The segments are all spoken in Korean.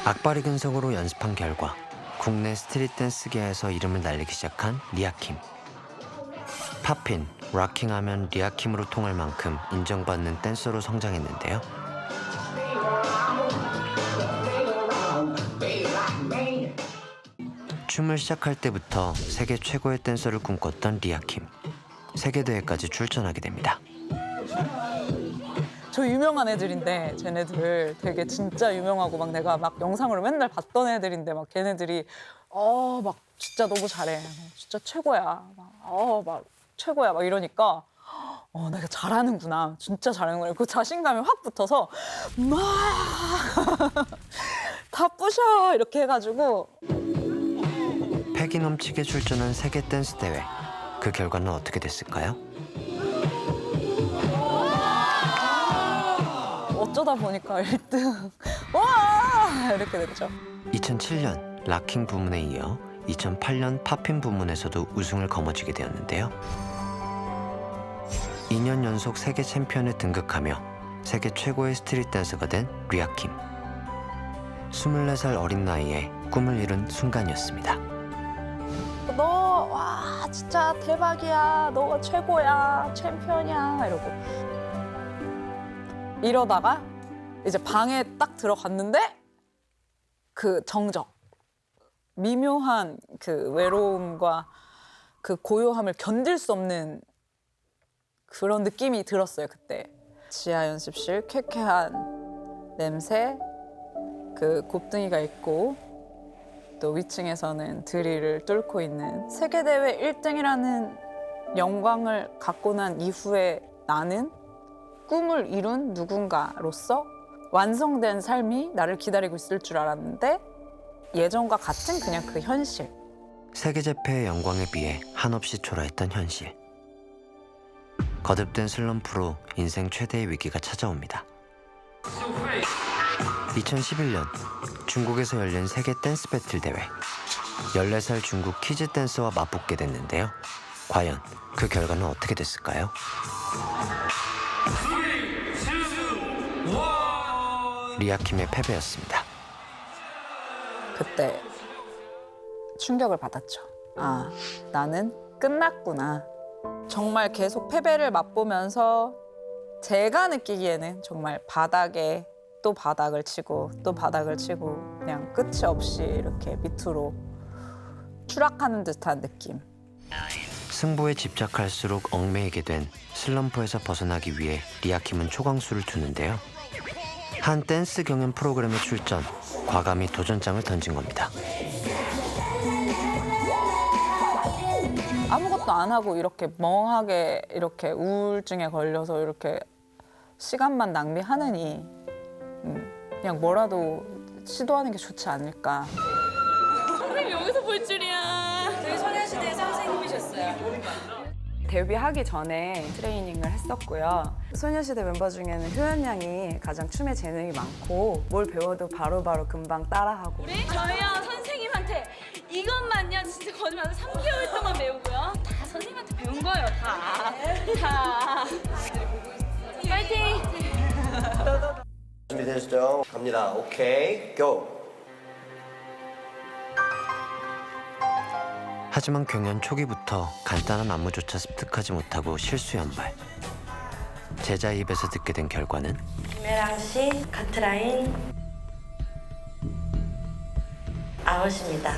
악바리 근성으로 연습한 결과 국내 스트릿 댄스계에서 이름을 날리기 시작한 리아킴. 팝핀, 락킹하면 리아킴으로 통할 만큼 인정받는 댄서로 성장했는데요. 춤을 시작할 때부터 세계 최고의 댄서를 꿈꿨던 리아킴. 세계대회까지 출전하게 됩니다. 저 유명한 애들인데 쟤네들 되게 진짜 유명하고 막 내가 막 영상으로 맨날 봤던 애들인데 막 걔네들이 막 진짜 너무 잘해. 진짜 최고야. 막 최고야. 막 이러니까 내가 잘하는구나. 진짜 잘하는구나. 그 자신감이 확 붙어서 막 다 부셔 이렇게 해가지고 패기 넘치게 출전한 세계 댄스 대회. 그 결과는 어떻게 됐을까요? 어쩌다 보니까 1등. 와! 이렇게 됐죠. 2007년 락킹 부문에 이어 2008년 팝핀 부문에서도 우승을 거머쥐게 되었는데요. 2년 연속 세계 챔피언에 등극하며 세계 최고의 스트릿 댄서가 된 리아킴. 24살 어린 나이에 꿈을 이룬 순간이었습니다. 와 진짜 대박이야. 너가 최고야. 챔피언이야. 이러다가 이제 방에 딱 들어갔는데 그 정적, 미묘한 그 외로움과 그 고요함을 견딜 수 없는 그런 느낌이 들었어요. 그때 지하 연습실 쾌쾌한 냄새, 그 곱등이가 있고 또 위층에서는 드릴을 뚫고 있는 세계대회 1등이라는 영광을 갖고 난 이후에 나는 꿈을 이룬 누군가로서 완성된 삶이 나를 기다리고 있을 줄 알았는데 예전과 같은 그냥 그 현실. 세계 재패의 영광에 비해 한없이 초라했던 현실. 거듭된 슬럼프로 인생 최대의 위기가 찾아옵니다. 2011년 중국에서 열린 세계 댄스 배틀 대회. 14살 중국 키즈 댄서와 맞붙게 됐는데요. 과연 그 결과는 어떻게 됐을까요? 리아킴의 패배였습니다. 그때 충격을 받았죠. 아, 나는 끝났구나. 정말 계속 패배를 맛보면서 제가 느끼기에는 정말 바닥에 또 바닥을 치고 또 바닥을 치고 그냥 끝이 없이 이렇게 밑으로 추락하는 듯한 느낌. 승부에 집착할수록 얽매이게 된 슬럼프에서 벗어나기 위해 리아킴은 초강수를 두는데요. 한 댄스 경연 프로그램에 출전, 과감히 도전장을 던진 겁니다. 아무것도 안 하고 이렇게 멍하게 이렇게 우울증에 걸려서 이렇게 시간만 낭비하느니 그냥 뭐라도 시도하는 게 좋지 않을까. 선생님 여기서 볼 줄이야. 저희 소녀시대 선생님이셨어요. 데뷔하기 전에 트레이닝을 했었고요. 소녀시대 멤버 중에는 효연 양이 가장 춤에 재능이 많고 뭘 배워도 바로바로 금방 따라하고. 우리 저희요 선생님한테 이것만요 진짜 거짓말 안 3개월 동안 배우고요. 다 선생님한테 배운 거예요. 다. 파이팅! 준비되셨죠? 갑니다. 오케이, 고! 하지만 경연 초기부터 간단한 안무조차 습득하지 못하고 실수연발. 제자 입에서 듣게 된 결과는 김혜랑 씨, 카트라인 아웃입니다.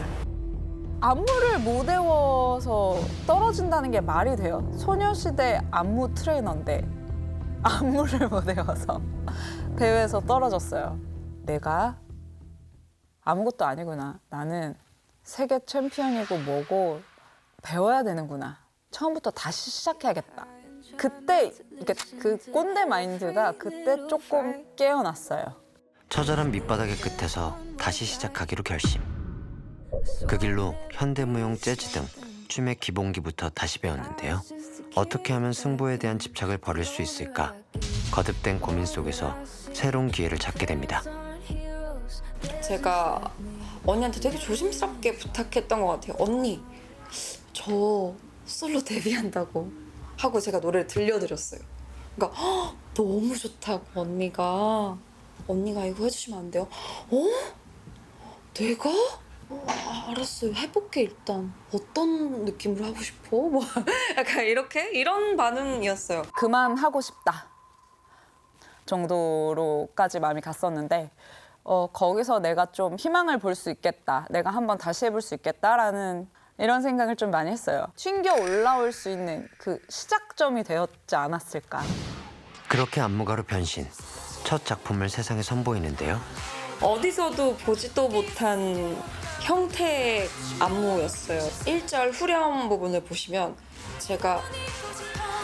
안무를 못 외워서 떨어진다는 게 말이 돼요. 소녀시대 안무 트레이너인데 안무를 못 외워서 대회에서 떨어졌어요. 내가 아무것도 아니구나. 나는 세계 챔피언이고 뭐고 배워야 되는구나. 처음부터 다시 시작해야겠다. 그때 그 꼰대 마인드가 그때 조금 깨어났어요. 처절한 밑바닥의 끝에서 다시 시작하기로 결심. 그 길로 현대무용, 재즈 등 춤의 기본기부터 다시 배웠는데요. 어떻게 하면 승부에 대한 집착을 버릴 수 있을까? 거듭된 고민 속에서 새로운 기회를 찾게 됩니다. 제가 언니한테 되게 조심스럽게 부탁했던 것 같아요. 언니, 저 솔로 데뷔한다고 하고 제가 노래를 들려드렸어요. 그러니까 너무 좋다고 언니가 이거 해주시면 안 돼요? 내가? 알았어요. 해볼게 일단. 어떤 느낌으로 하고 싶어? 뭐 약간 이런 반응이었어요. 그만하고 싶다 정도로까지 마음이 갔었는데 거기서 내가 좀 희망을 볼 수 있겠다. 내가 한번 다시 해볼 수 있겠다라는 이런 생각을 좀 많이 했어요. 튕겨 올라올 수 있는 그 시작점이 되었지 않았을까. 그렇게 안무가로 변신. 첫 작품을 세상에 선보이는데요. 어디서도 보지도 못한 형태의 안무였어요. 1절 후렴 부분을 보시면 제가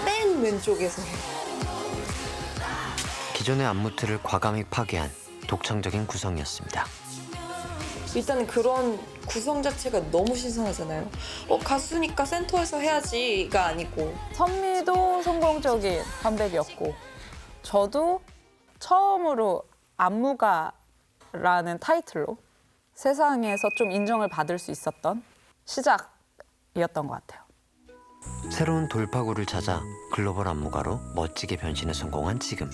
맨 왼쪽에서 해요. 기존의 안무 틀을 과감히 파괴한 독창적인 구성이었습니다. 일단은 그런 구성 자체가 너무 신선하잖아요. 가수니까 센터에서 해야지가 아니고. 선미도 성공적인 컴백이었고 저도 처음으로 안무가라는 타이틀로 세상에서 좀 인정을 받을 수 있었던 시작이었던 것 같아요. 새로운 돌파구를 찾아 글로벌 안무가로 멋지게 변신에 성공한 지금.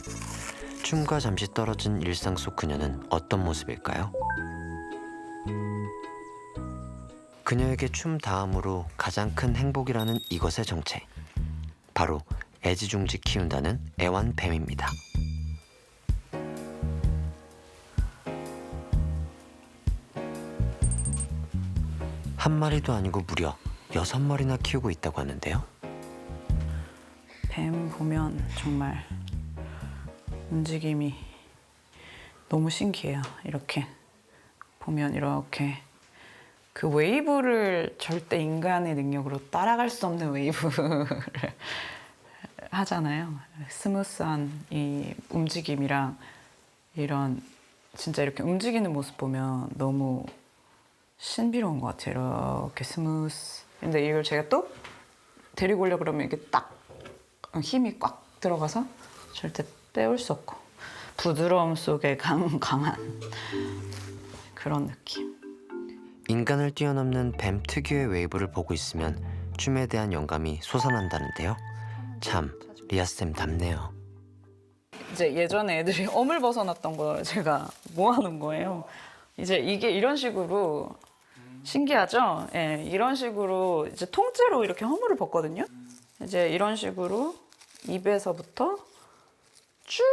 춤과 잠시 떨어진 일상 속 그녀는 어떤 모습일까요? 그녀에게 춤 다음으로 가장 큰 행복이라는 이것의 정체. 바로 애지중지 키운다는 애완뱀입니다. 한 마리도 아니고 무려 6마리나 키우고 있다고 하는데요. 뱀 보면 정말 움직임이 너무 신기해요. 이렇게 보면 이렇게 그 웨이브를 절대 인간의 능력으로 따라갈 수 없는 웨이브를 하잖아요. 스무스한 이 움직임이랑 이런 진짜 이렇게 움직이는 모습 보면 너무 신비로운 것 같아요. 이렇게 스무스. 근데 이걸 제가 또 데리고 오려고 그러면 이게 딱 힘이 꽉 들어가서 절대 빼올 수 없고 부드러움 속에 강한 그런 느낌. 인간을 뛰어넘는 뱀 특유의 웨이브를 보고 있으면 춤에 대한 영감이 솟아난다는데요. 참 리아쌤 답네요. 이제 예전에 애들이 어물 벗어났던 걸 제가 모아놓은 거예요. 이제 이게 이런 식으로 신기하죠? 예, 이런 식으로 이제 통째로 이렇게 허물을 벗거든요. 이제 이런 식으로 입에서부터 쭉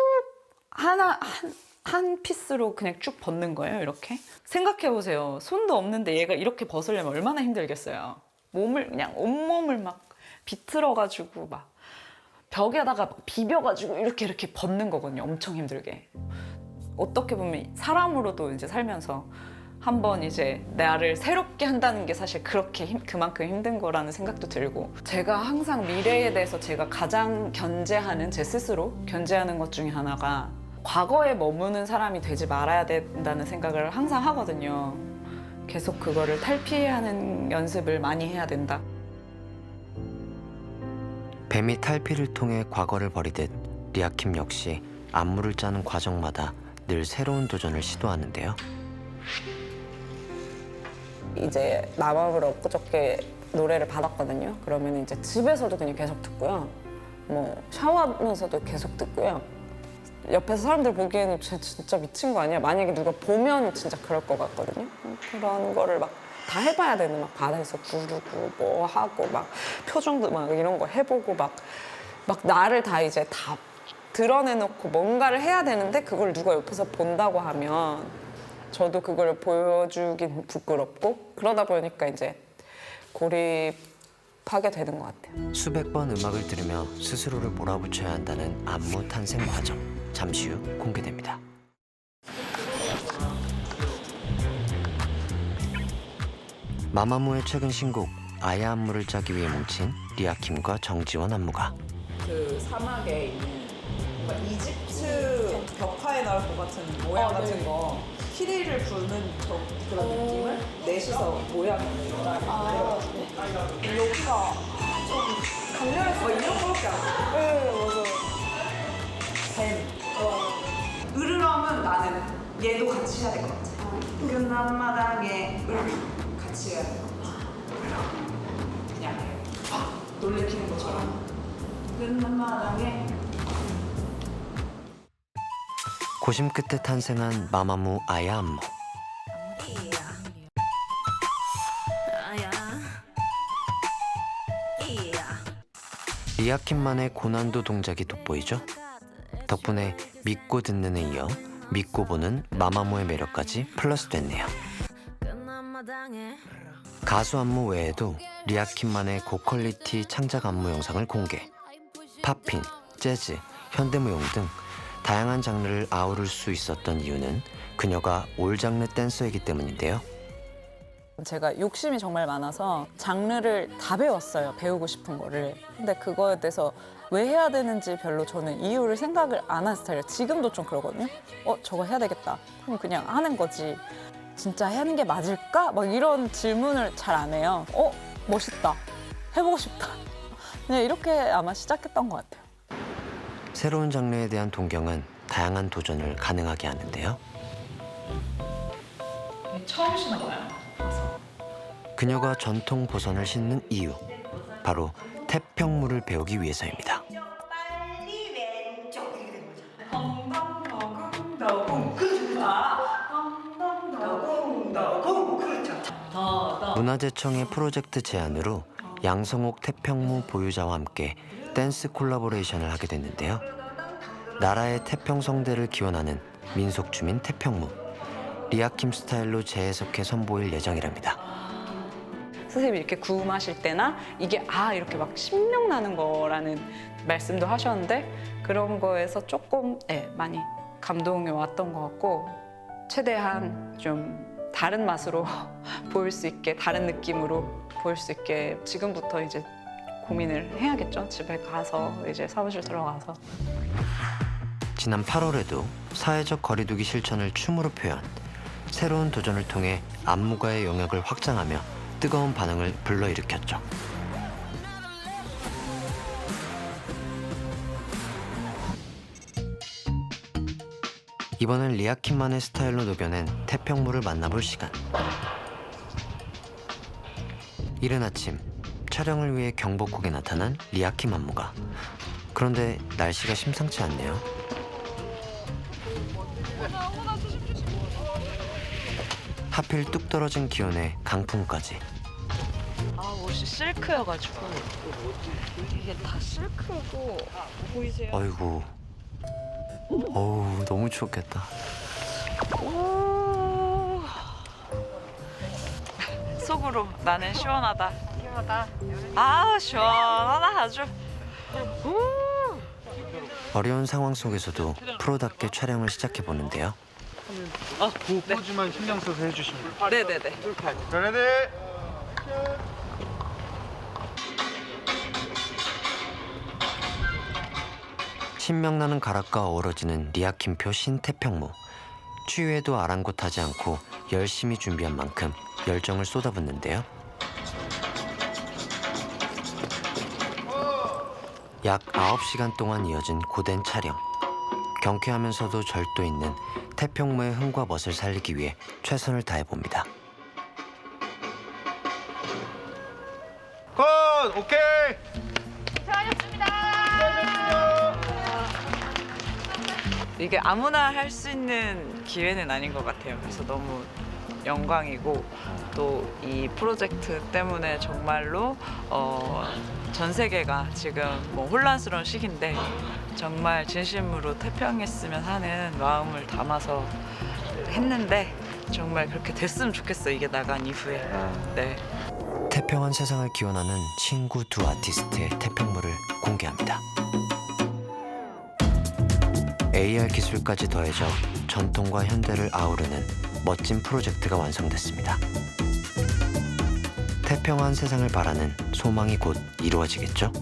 한 피스로 그냥 쭉 벗는 거예요. 이렇게 생각해 보세요. 손도 없는데 얘가 이렇게 벗으려면 얼마나 힘들겠어요. 몸을 그냥 온몸을 막 비틀어가지고 막 벽에다가 막 비벼가지고 이렇게 벗는 거거든요. 엄청 힘들게. 어떻게 보면 사람으로도 이제 살면서 한번 이제 나를 새롭게 한다는 게 사실 그렇게 그만큼 힘든 거라는 생각도 들고, 제가 항상 미래에 대해서 제가 가장 견제하는, 제 스스로 견제하는 것 중에 하나가 과거에 머무는 사람이 되지 말아야 된다는 생각을 항상 하거든요. 계속 그거를 탈피하는 연습을 많이 해야 된다. 뱀이 탈피를 통해 과거를 버리듯 리아킴 역시 안무를 짜는 과정마다 늘 새로운 도전을 시도하는데요. 이제 마법을 엊그저께 노래를 받았거든요. 그러면 이제 집에서도 그냥 계속 듣고요. 뭐 샤워하면서도 계속 듣고요. 옆에서 사람들 보기에는 쟤 진짜 미친 거 아니야? 만약에 누가 보면 진짜 그럴 것 같거든요. 그런 거를 막 다 해봐야 되는, 막 바다에서 부르고 뭐 하고 막 표정도 막 이런 거 해보고 막 나를 다 이제 다 드러내놓고 뭔가를 해야 되는데 그걸 누가 옆에서 본다고 하면 저도 그걸 보여주긴 부끄럽고, 그러다 보니까 이제 고립하게 되는 것 같아요. 수백 번 음악을 들으며 스스로를 몰아붙여야 한다는 안무 탄생 과정. 잠시 후 공개됩니다. 마마무의 최근 신곡 아야 안무를 짜기 위해 뭉친 리아킴과 정지원 안무가. 그 사막에 있는 뭔가 이집트 벽화에 나올 것 같은 모양 같은 거, 키리를 부는 그런 느낌을 넷이서 모양을 내요. 여기가 좀 강렬해서 이런 거밖에 안 돼요. 네, 맞아요. 뱀. 으르렁은 나는 얘도 같이 해야 될 것 같아. 끝난 마당에 같이 해야 될 것 같아. 그냥 놀래키는 것처럼. 끝난 마당에. 고심 끝에 탄생한 마마무 아야 안무. 리아킴만의 고난도 동작이 돋보이죠. 덕분에 믿고 듣는에 이어 믿고 보는 마마무의 매력까지 플러스됐네요. 가수 안무 외에도 리아킴만의 고퀄리티 창작 안무 영상을 공개. 팝핀, 재즈, 현대무용 등 다양한 장르를 아우를 수 있었던 이유는 그녀가 올 장르 댄서이기 때문인데요. 제가 욕심이 정말 많아서 장르를 다 배웠어요. 배우고 싶은 거를. 근데 그거에 대해서 왜 해야 되는지 별로 저는 이유를 생각을 안 한 스타일이에요. 지금도 좀 그러거든요. 저거 해야 되겠다. 그럼 그냥 하는 거지. 진짜 하는 게 맞을까? 막 이런 질문을 잘 안 해요. 멋있다. 해보고 싶다. 그냥 이렇게 아마 시작했던 것 같아요. 새로운 장르에 대한 동경은 다양한 도전을 가능하게 하는데요. 처음 신어봐요. 그녀가 전통 보선을 신는 이유, 바로 태평무를 배우기 위해서입니다. 문화재청의 프로젝트 제안으로 양성옥 태평무 보유자와 함께 댄스 콜라보레이션을 하게 됐는데요. 나라의 태평성대를 기원하는 민속춤인 태평무, 리아킴 스타일로 재해석해 선보일 예정이랍니다. 선생님이 이렇게 구음하실 때나 이게 이렇게 막 신명나는 거라는 말씀도 하셨는데 그런 거에서 조금 많이 감동이 왔던 것 같고 최대한 좀 다른 맛으로 보일 수 있게 다른 느낌으로 보일 수 있게 지금부터 이제 고민을 해야겠죠. 집에 가서 이제 사무실 들어가서. 지난 8월에도 사회적 거리두기 실천을 춤으로 표현, 새로운 도전을 통해 안무가의 영역을 확장하며 뜨거운 반응을 불러일으켰죠. 이번엔 리아킴만의 스타일로 녹여낸 태평무를 만나볼 시간. 이른 아침 촬영을 위해 경복궁에 나타난 리아킴 안무가. 그런데 날씨가 심상치 않네요. 하필 뚝 떨어진 기온에 강풍까지. 옷이 실크여가지고 이게 다 실크고 보이세요? 어이구. 어우, 너무 추웠겠다. 속으로 나는 시원하다. 시원하다 아주. 어려운 상황 속에서도 프로답게 촬영을 시작해보는데요. 그 포즈만 신경 써서 해주시면 돼요. 네네네. 레디. 신명나는 가락과 어우러지는 리아킴표 신태평무. 추위에도 아랑곳하지 않고 열심히 준비한 만큼 열정을 쏟아붓는데요. 약 9시간 동안 이어진 고된 촬영. 경쾌하면서도 절도 있는 태평무의 흥과 멋을 살리기 위해 최선을 다해봅니다. 컷! 오케이! 이게 아무나 할 수 있는 기회는 아닌 것 같아요. 그래서 너무 영광이고 또 이 프로젝트 때문에 정말로 전 세계가 지금 뭐 혼란스러운 시기인데 정말 진심으로 태평했으면 하는 마음을 담아서 했는데 정말 그렇게 됐으면 좋겠어. 이게 나간 이후에. 네. 태평한 세상을 기원하는 친구 두 아티스트의 태평무를 공개합니다. AR 기술까지 더해져 전통과 현대를 아우르는 멋진 프로젝트가 완성됐습니다. 태평한 세상을 바라는 소망이 곧 이루어지겠죠?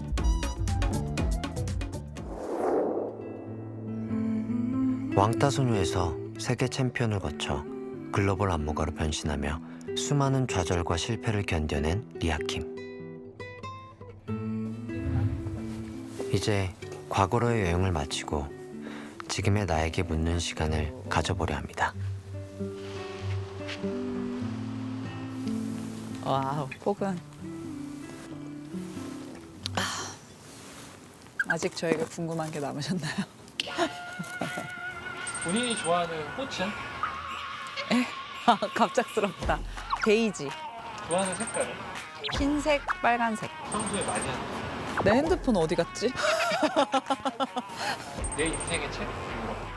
왕따소녀에서 세계 챔피언을 거쳐 글로벌 안무가로 변신하며 수많은 좌절과 실패를 견뎌낸 리아킴. 이제 과거로의 여행을 마치고 지금의 나에게 묻는 시간을 가져보려 합니다. 와우, 폭은 아직 저에게 궁금한 게 남으셨나요? 본인이 좋아하는 꽃은? 갑작스럽다. 베이지, 좋아하는 색깔은? 흰색, 빨간색. 평소에 많이 하는 내 핸드폰 어디 갔지? 내 인생의 책?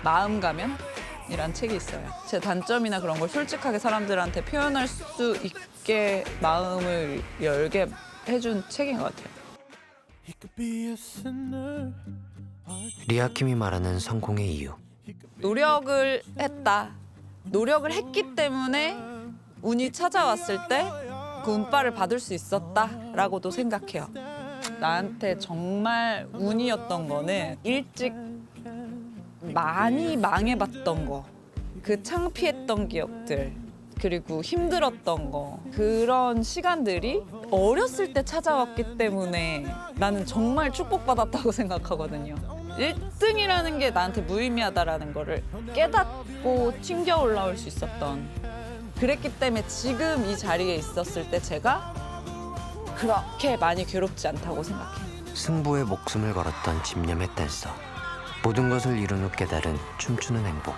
마음 가면이란 책이 있어요. 제 단점이나 그런 걸 솔직하게 사람들한테 표현할 수 있게 마음을 열게 해준 책인 것 같아요. 리아킴이 말하는 성공의 이유. 노력을 했다. 노력을 했기 때문에 운이 찾아왔을 때 그 운빨을 받을 수 있었다라고도 생각해요. 나한테 정말 운이었던 거는 일찍 많이 망해봤던 거, 그 창피했던 기억들, 그리고 힘들었던 거, 그런 시간들이 어렸을 때 찾아왔기 때문에 나는 정말 축복받았다고 생각하거든요. 1등이라는 게 나한테 무의미하다라는 거를 깨닫고 튕겨 올라올 수 있었던, 그랬기 때문에 지금 이 자리에 있었을 때 제가 그렇게 많이 괴롭지 않다고 생각해요. 승부에 목숨을 걸었던 집념의 댄서. 모든 것을 이룬 후 깨달은 춤추는 행복.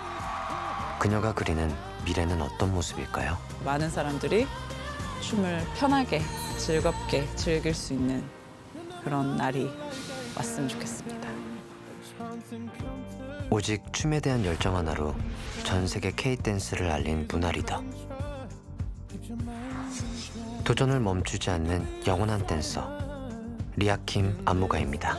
그녀가 그리는 미래는 어떤 모습일까요? 많은 사람들이 춤을 편하게 즐겁게 즐길 수 있는 그런 날이 왔으면 좋겠습니다. 오직 춤에 대한 열정 하나로 전 세계 K-댄스를 알린 문화 리더. 도전을 멈추지 않는 영원한 댄서 리아킴 안무가입니다.